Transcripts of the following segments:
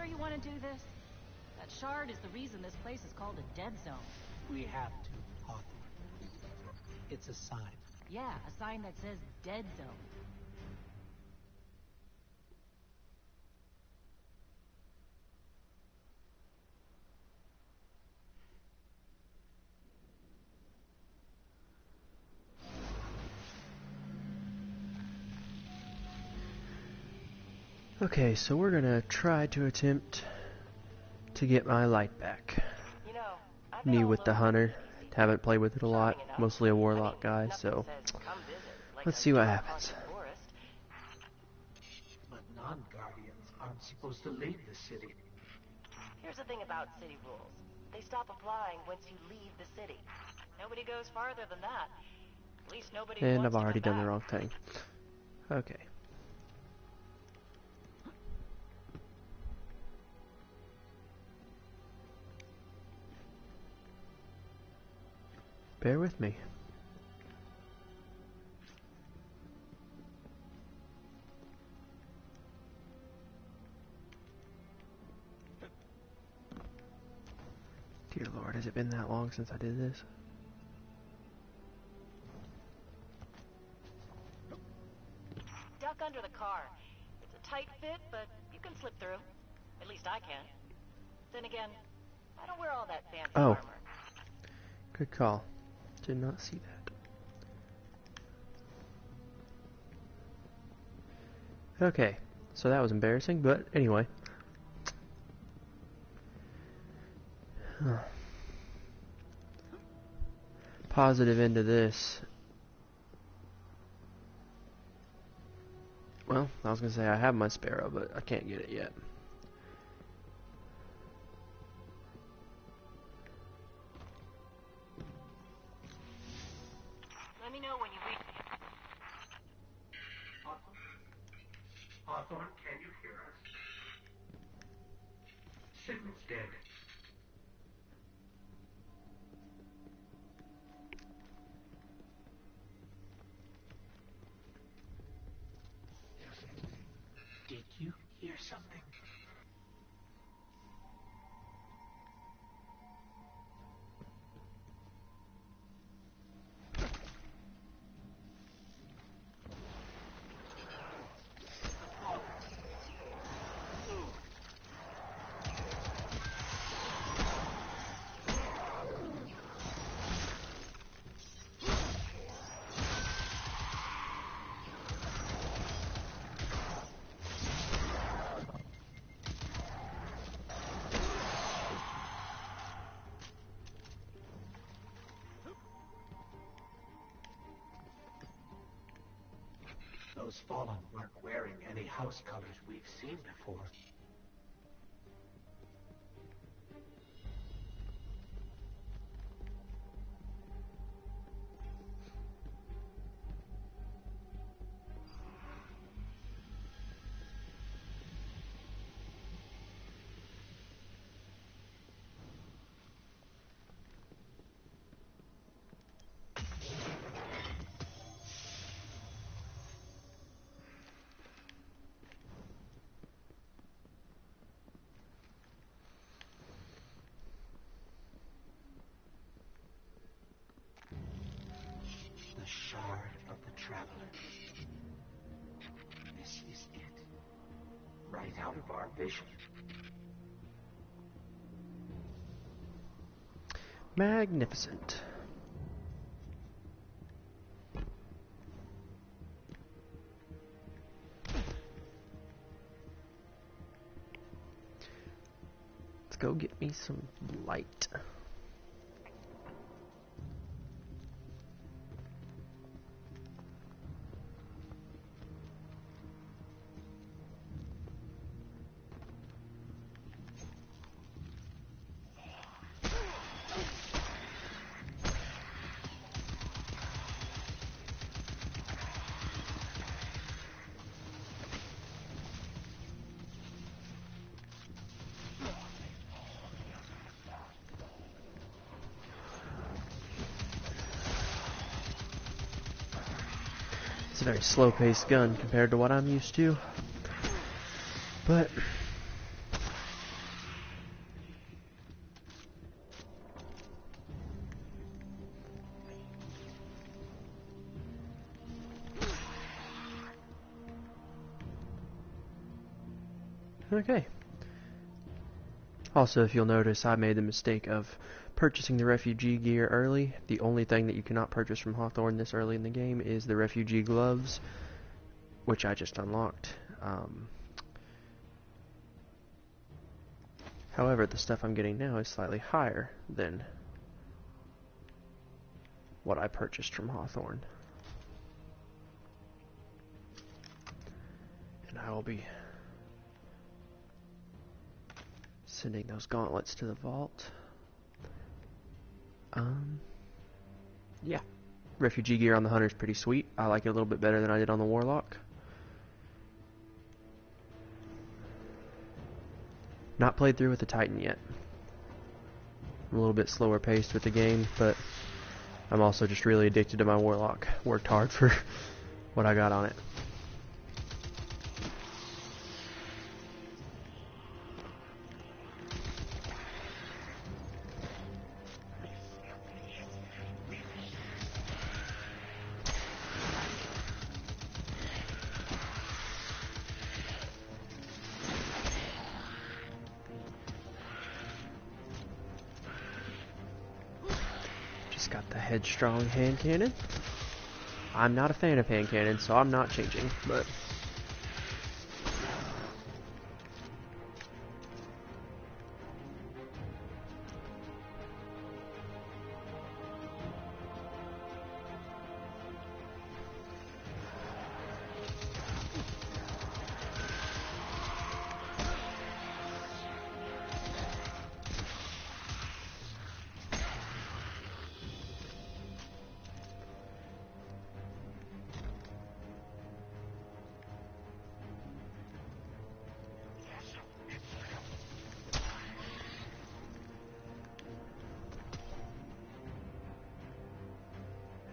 sure you want to do this? That shard is the reason this place is called a dead zone. We have to, Hawthorne. It's a sign. Yeah, a sign that says dead zone. Okay, so we're gonna try to attempt to get my light back. You know, Me with the hunter. Haven't played with it a lot. Mostly a warlock guy, so let's see what happens. But non-guardians aren't supposed to leave the city. Here's the thing about city rules. They stop applying once you leave the city. Nobody goes farther than that. At least nobody And wants I've to already come done the back. wrong thing. Okay. Bear with me. Dear Lord, has it been that long since I did this? Duck under the car. It's a tight fit, but you can slip through. At least I can. Then again, I don't wear all that fancy Oh. armor. Good call. Did not see that. Okay, so that was embarrassing, but anyway. Positive into this. Well, I was gonna say I have my Sparrow, but I can't get it yet. Let me know when you reach. Hawthorne, can you hear us? Signal's dead. Did you hear something? Those fallen weren't wearing any house colors we've seen before. The Shard of the Traveler. This is it. Right out of our vision. Magnificent. Let's go get me some light. It's a very slow-paced gun compared to what I'm used to, but Okay. Also, if you'll notice, I made the mistake of purchasing the refugee gear early. The only thing that you cannot purchase from Hawthorne this early in the game is the refugee gloves, which I just unlocked. However, the stuff I'm getting now is slightly higher than what I purchased from Hawthorne. And I will be sending those gauntlets to the vault. Yeah. Refugee gear on the Hunter is pretty sweet. I like it a little bit better than I did on the Warlock. Not played through with the Titan yet. I'm a little bit slower paced with the game, but I'm also just really addicted to my Warlock. Worked hard for what I got on it. Got the headstrong hand cannon. I'm not a fan of hand cannons, so I'm not changing, but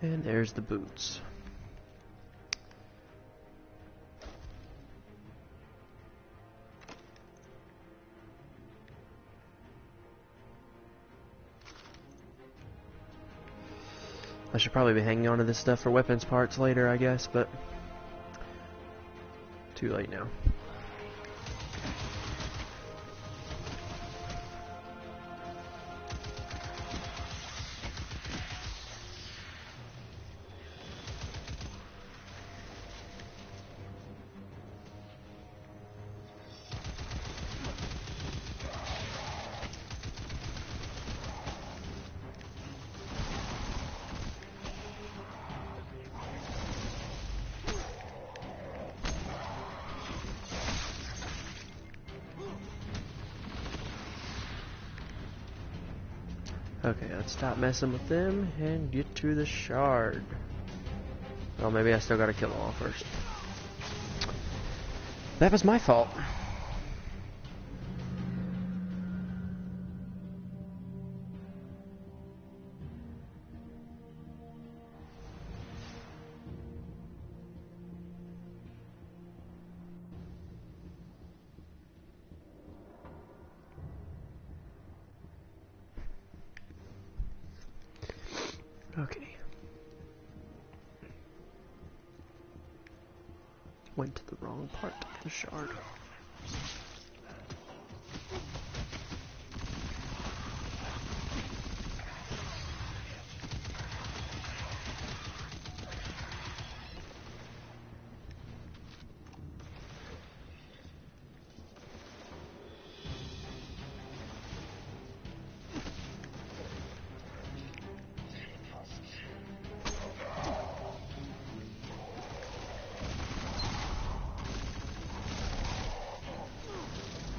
and there's the boots. I should probably be hanging on to this stuff for weapons parts later, I guess, but too late now. Okay, let's stop messing with them and get to the shard. Well, maybe I still gotta kill them all first. That was my fault. Okay. Went to the wrong part of the shard.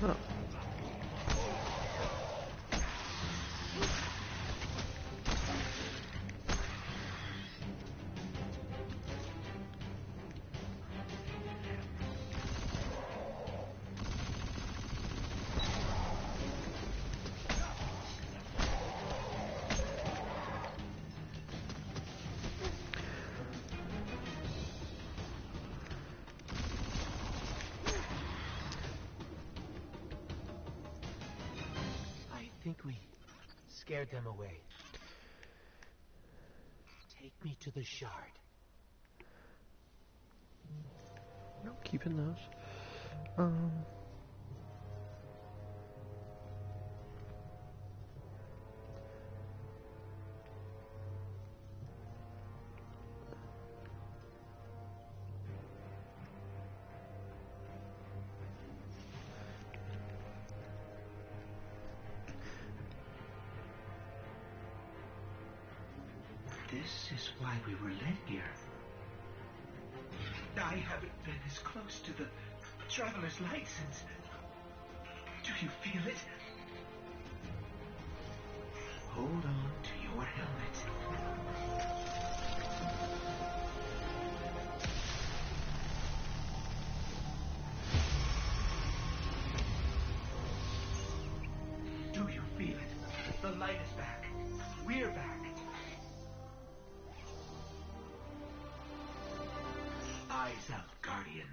Oh. I think we scared them away. Take me to the shard. No, keeping those. This is why we were led here. I haven't been as close to the Traveler's Light since... Do you feel it? Hold on to your helmet. Do you feel it? The light is back. We're back. Eyes up, Guardian.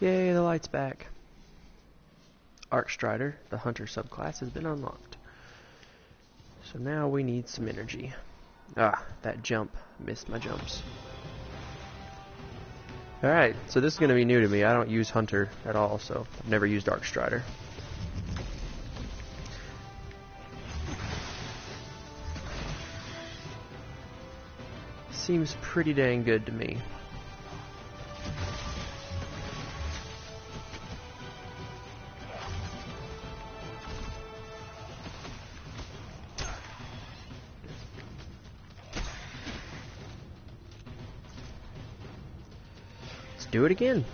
Yay, the light's back. Arcstrider, the hunter subclass, has been unlocked. So now we need some energy. Ah, that jump. Missed my jumps. Alright, so this is going to be new to me. I don't use hunter at all, so I've never used Arcstrider. Seems pretty dang good to me. Let's do it again.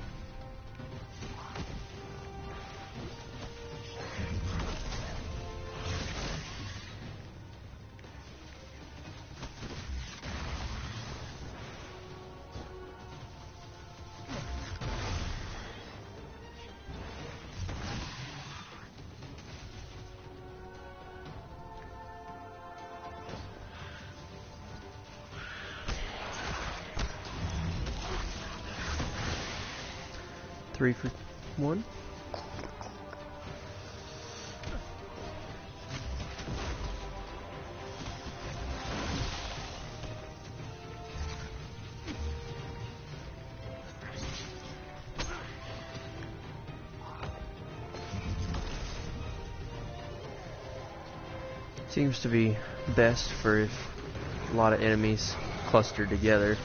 Three for one. Seems to be best for if a lot of enemies clustered together.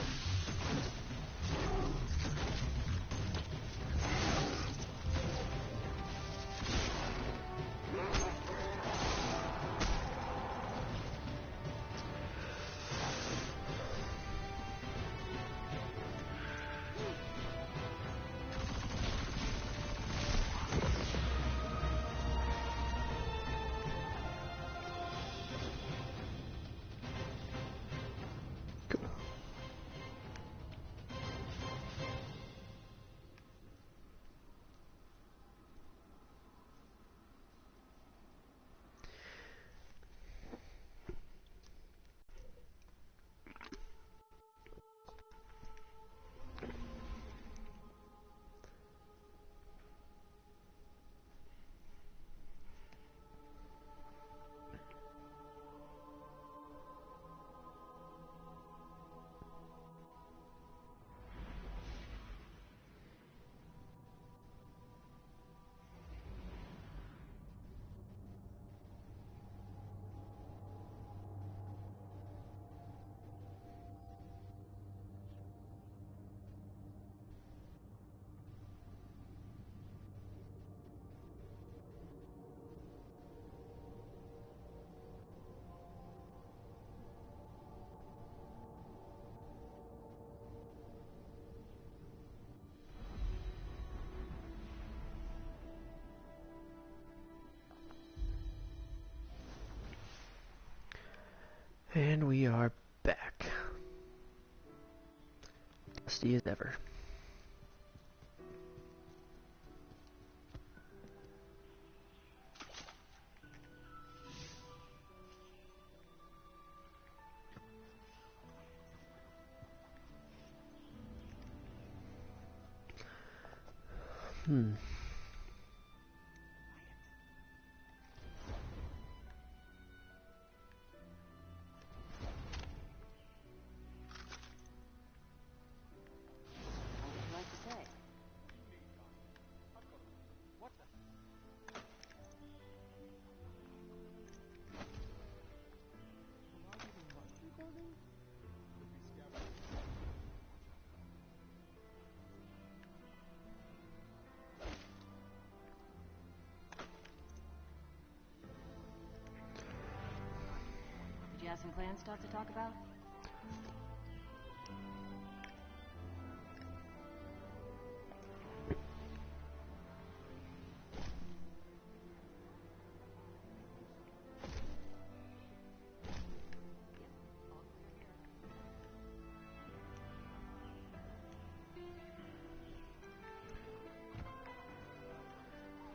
And we are back. Dusty as ever. got some clan stuff to talk about?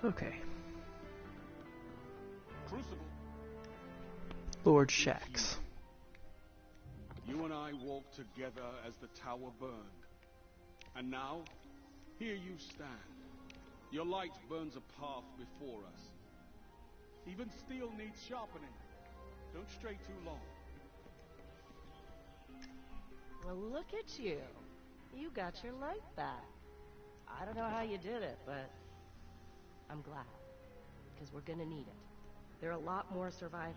Okay. Crucible. Lord Shax. You and I walked together as the tower burned. And now, here you stand. Your light burns a path before us. Even steel needs sharpening. Don't stray too long. Well, look at you. You got your light back. I don't know how you did it, but I'm glad. Because we're gonna need it. There are a lot more surviving.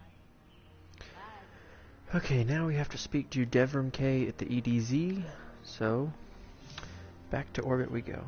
Okay, now we have to speak to Devrim K at the EDZ, so back to orbit we go.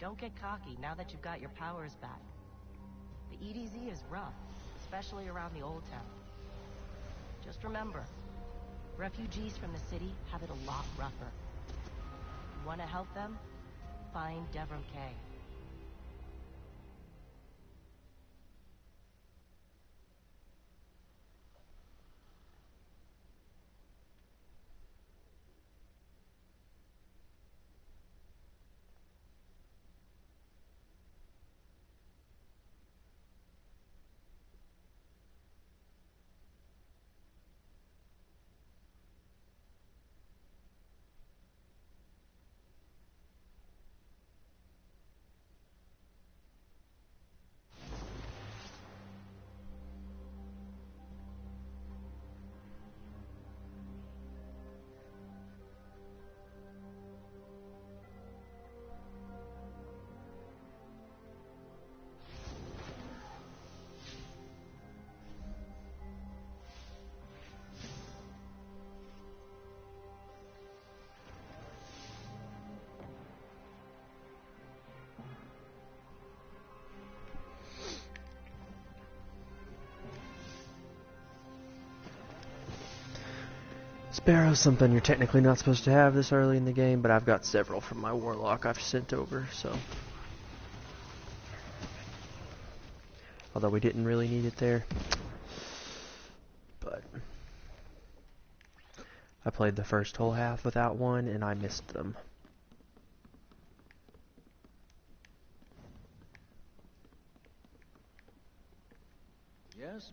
Don't get cocky now that you've got your powers back. The EDZ is rough, especially around the Old Town. Just remember, refugees from the city have it a lot rougher. Want to help them? Find Devrim K. Sparrow's something you're technically not supposed to have this early in the game, but I've got several from my Warlock I've sent over, so. Although we didn't really need it there. But I played the first whole half without one, and I missed them. Yes?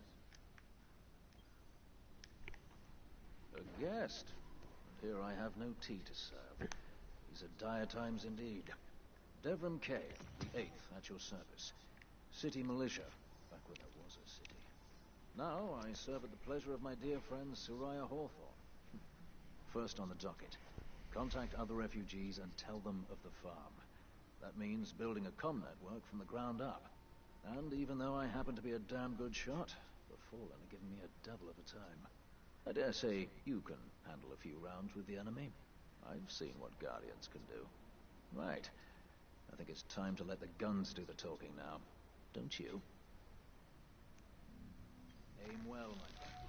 A guest. And here I have no tea to serve. These are dire times indeed. Devrim K, the 8th, at your service. City militia, back when there was a city. Now I serve at the pleasure of my dear friend Soraya Hawthorne. First on the docket, contact other refugees and tell them of the farm. That means building a comm network from the ground up. And even though I happen to be a damn good shot, the Fallen are giving me a devil of a time. I dare say you can handle a few rounds with the enemy. I've seen what Guardians can do. Right. I think it's time to let the guns do the talking now. Don't you? Aim well, my friend.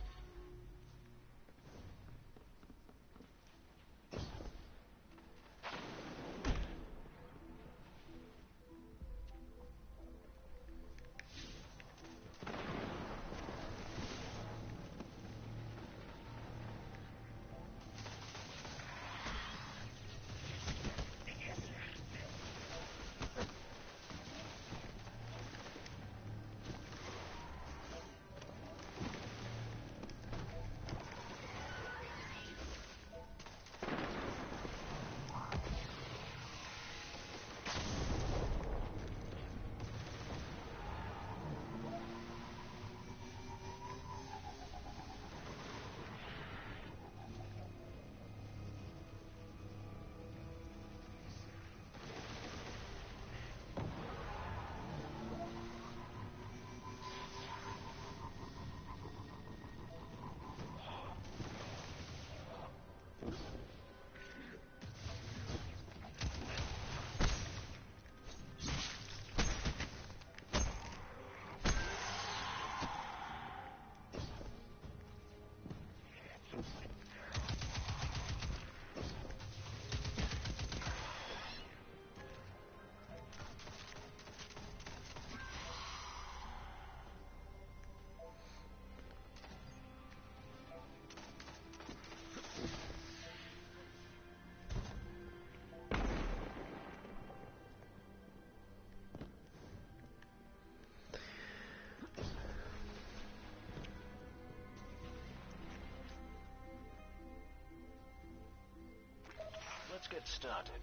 Let's get started.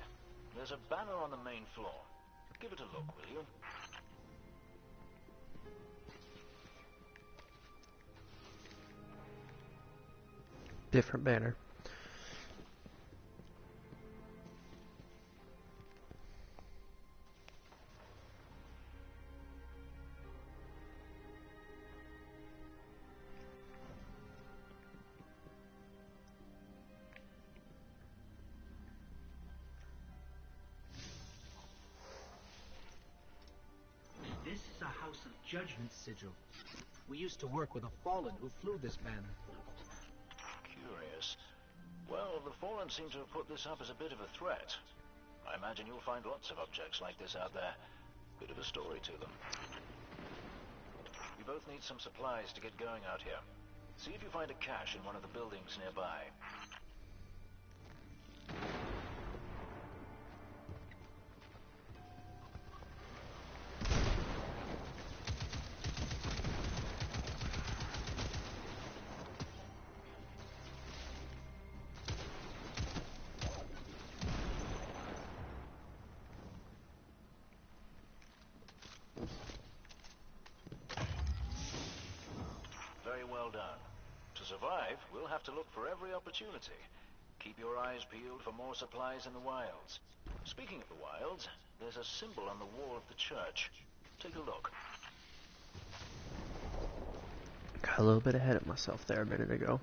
There's a banner on the main floor. Give it a look, will you? Different banner. This is a House of Judgment sigil. We used to work with a Fallen who flew this banner. Curious. Well, the Fallen seem to have put this up as a bit of a threat. I imagine you'll find lots of objects like this out there. Bit of a story to them. We both need some supplies to get going out here. See if you find a cache in one of the buildings nearby. Very well done. To survive, we'll have to look for every opportunity. Keep your eyes peeled for more supplies in the wilds. Speaking of the wilds, there's a symbol on the wall of the church. Take a look. Got a little bit ahead of myself there a minute ago.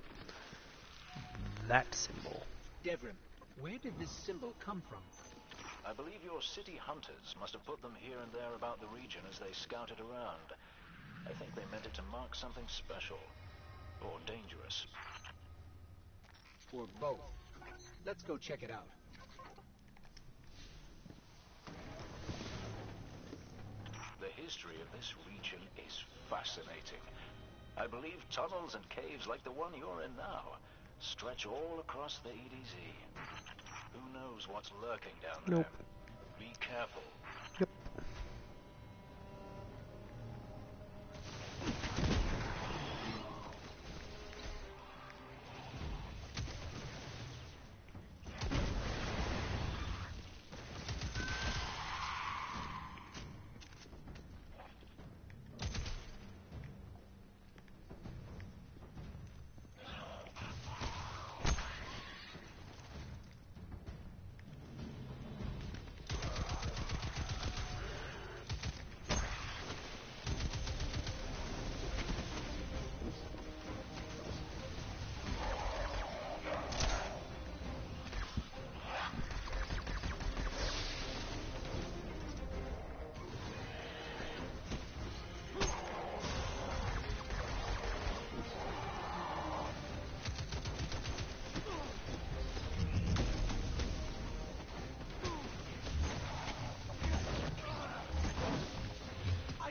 That symbol. Devrim, where did this symbol come from? I believe your city hunters must have put them here and there about the region as they scouted around. I think they meant it to mark something special. Or dangerous. Or both. Let's go check it out. The history of this region is fascinating. I believe tunnels and caves like the one you're in now stretch all across the EDZ. Who knows what's lurking down there? Nope. Be careful. Yep.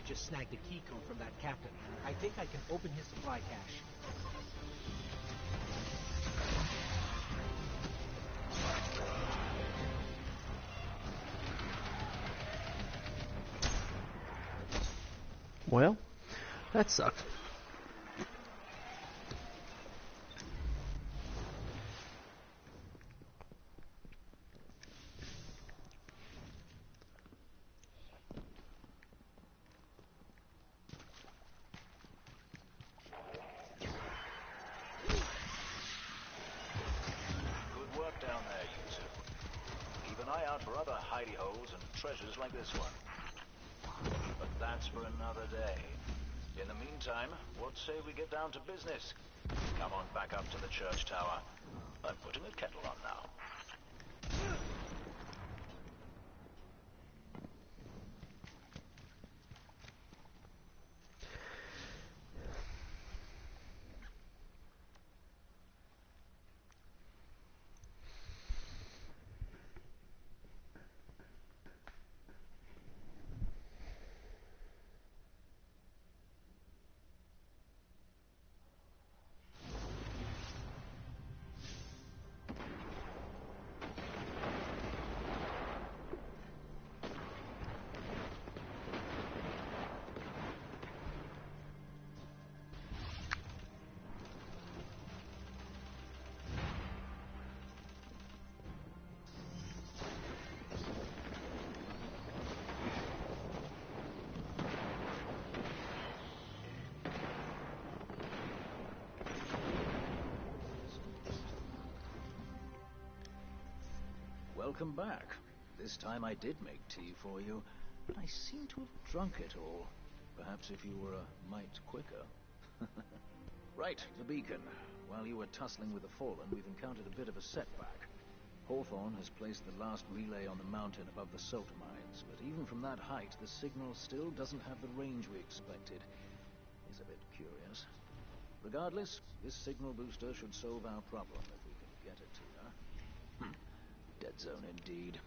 just snagged a key code from that captain. I think I can open his supply cache. Well, that sucked. Good work down there, you two. Keep an eye out for other hidey holes and treasures like this one. But that's for another day. In the meantime, what say we get down to business? Come on back up to the church tower. I'm putting a kettle on now. Welcome back. This time I did make tea for you, but I seem to have drunk it all. Perhaps if you were a mite quicker. Right, the beacon. While you were tussling with the Fallen, we've encountered a bit of a setback. Hawthorne has placed the last relay on the mountain above the salt mines, but even from that height, the signal still doesn't have the range we expected. It's a bit curious. Regardless, this signal booster should solve our problem if we can get it to her. Dead zone indeed.